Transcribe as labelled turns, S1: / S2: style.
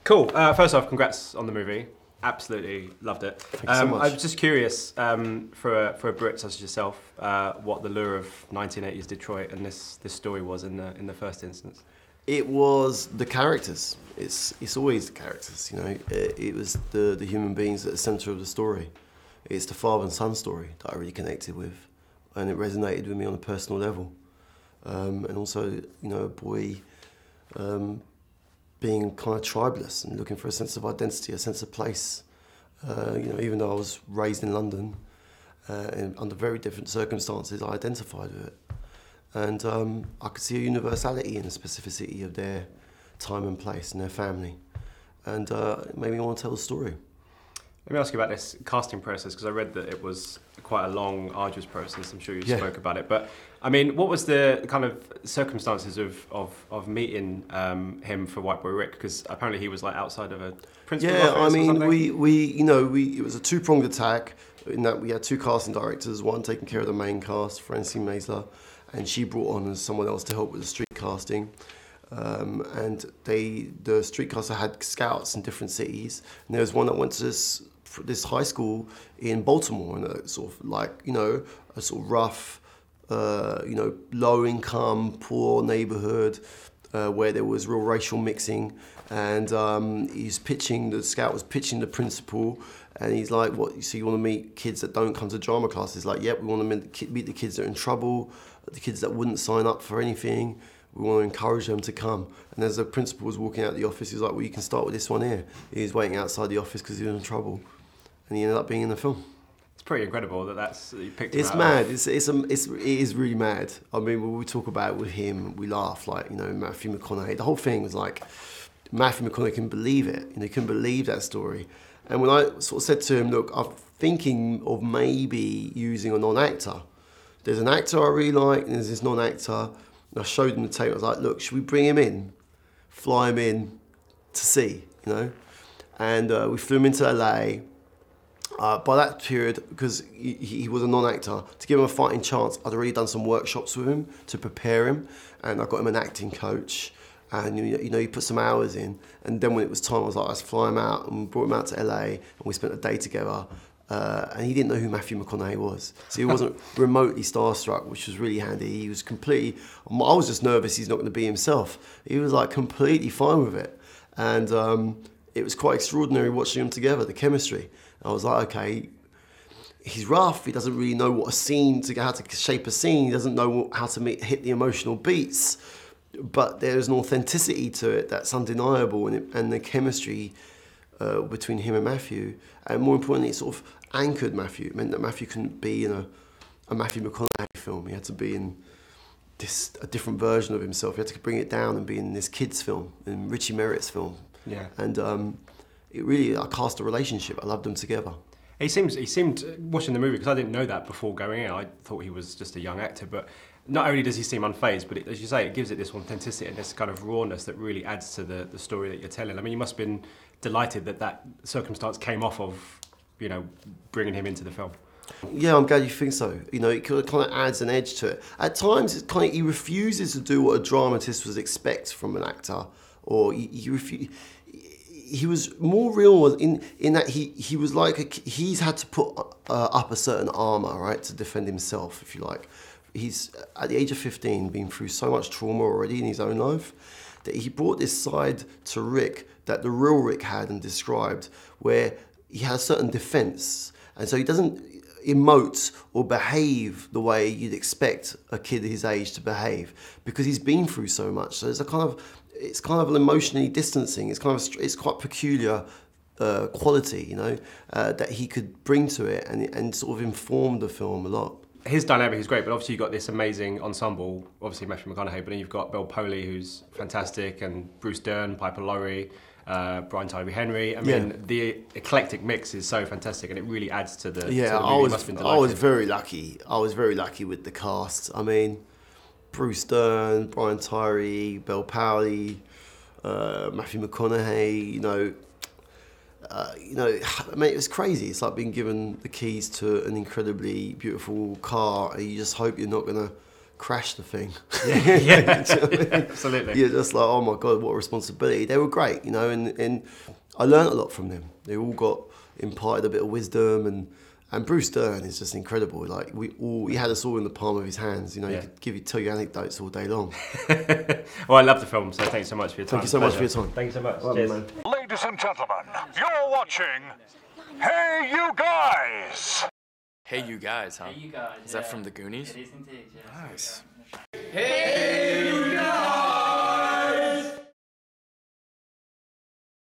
S1: Cool. First off, congrats on the movie. Absolutely loved it.
S2: Thanks so much.
S1: I was just curious, for a Brit such as yourself, what the lure of 1980s Detroit and this story was in the first instance.
S2: It was the characters. It's always the characters, you know. It was the human beings at the centre of the story. It's the father and son story that I really connected with, and it resonated with me on a personal level. And also, you know, a boy being kind of tribeless and looking for a sense of identity, a sense of place. You know, even though I was raised in London, and under very different circumstances, I identified with it. And I could see a universality in the specificity of their time and place and their family. And it made me want to tell the story.
S1: Let me ask you about this casting process, because I read that it was quite a long, arduous process. I'm sure you spoke about it. But, I mean, what was the kind of circumstances of meeting him for White Boy Rick? Because apparently he was like outside of a principal's office.
S2: Yeah, I mean, it was a two-pronged attack in that we had two casting directors, one taking care of the main cast, Francine Maisler, and she brought on someone else to help with the street casting. And the street caster had scouts in different cities, and there was one that went to this high school in Baltimore, in a sort of like, you know, a sort of rough, you know, low income, poor neighborhood, where there was real racial mixing. And the scout was pitching the principal, and he's like, "What? So you want to meet kids that don't come to drama classes?" Like, "Yep, we want to meet the kids that are in trouble, the kids that wouldn't sign up for anything. We want to encourage them to come." And as the principal was walking out of the office, he was like, "Well, you can start with this one here." He was waiting outside the office because he was in trouble, and he ended up being in the film.
S1: It's pretty incredible that you picked him
S2: It's
S1: out
S2: mad.
S1: of...
S2: It is really mad. I mean, when we talk about it with him, we laugh, like, you know, Matthew McConaughey. The whole thing was like, Matthew McConaughey couldn't believe it. You know, he couldn't believe that story. And when I sort of said to him, "Look, I'm thinking of maybe using a non-actor. There's an actor I really like, and there's this non-actor." And I showed him the tape. I was like, "Look, should we bring him in, fly him in to see, you know?" And we flew him into LA. By that period, because he was a non-actor, to give him a fighting chance, I'd already done some workshops with him to prepare him, and I got him an acting coach, and you know, he put some hours in. And then when it was time, I was like, "Let's fly him out," and we brought him out to LA, and we spent a day together. And he didn't know who Matthew McConaughey was. So he wasn't remotely starstruck, which was really handy. He was completely... I was just nervous he's not going to be himself. He was like completely fine with it. And it was quite extraordinary watching them together, the chemistry. I was like, okay, he's rough. He doesn't really know how to shape a scene. He doesn't know how to hit the emotional beats. But there's an authenticity to it that's undeniable. And the chemistry between him and Matthew, and more importantly, it sort of anchored Matthew. It meant that Matthew couldn't be in a Matthew McConaughey film. He had to be in a different version of himself. He had to bring it down and be in this kid's film, in Richie Merritt's film.
S1: Yeah.
S2: And I cast a relationship. I loved them together.
S1: He seemed watching the movie, because I didn't know that before going in. I thought he was just a young actor, but not only does he seem unfazed, but as you say, it gives it this authenticity and this kind of rawness that really adds to the story that you're telling. I mean, you must have been delighted that circumstance came off of, you know, bringing him into the film.
S2: Yeah, I'm glad you think so. You know, it kind of adds an edge to it. At times, he refuses to do what a dramatist would expect from an actor, or he was more real in that he was like he's had to put up a certain armour, right, to defend himself, if you like. He's at the age of 15 been through so much trauma already in his own life that he brought this side to Rick that the real Rick had and described, where he had a certain defence, and so he doesn't emote or behave the way you'd expect a kid his age to behave, because he's been through so much. So it's kind of emotionally distancing. It's quite peculiar quality, you know, that he could bring to it and sort of inform the film a lot.
S1: His dynamic is great, but obviously you've got this amazing ensemble, obviously Matthew McConaughey, but then you've got Bel Powley, who's fantastic, and Bruce Dern, Piper Laurie, Brian Tyree Henry. I mean, the eclectic mix is so fantastic, and it really adds to the movie.
S2: I was very lucky. I was very lucky with the cast. I mean, Bruce Dern, Brian Tyree, Bel Powley, Matthew McConaughey, you know, I mean, it was crazy. It's like being given the keys to an incredibly beautiful car, and you just hope you're not going to crash the thing.
S1: Yeah,
S2: Do you know what I mean?
S1: absolutely.
S2: You're just like, oh my God, what a responsibility. They were great, you know, and I learned a lot from them. They all got imparted a bit of wisdom, and Bruce Dern is just incredible. Like he had us all in the palm of his hands. You know,
S1: Yeah.
S2: he could tell you anecdotes all day long.
S1: Well, I love the film, so thanks so much for your time.
S2: Thank you so much for your time.
S1: Thank you so much.
S2: Well,
S1: Cheers.
S2: man.
S3: Ladies and gentlemen, you're watching Hey You Guys!
S4: Hey You Guys, huh?
S5: Hey, you guys.
S4: Is that from the Goonies?
S5: It is indeed, yeah.
S4: Nice.
S5: Hey, you guys!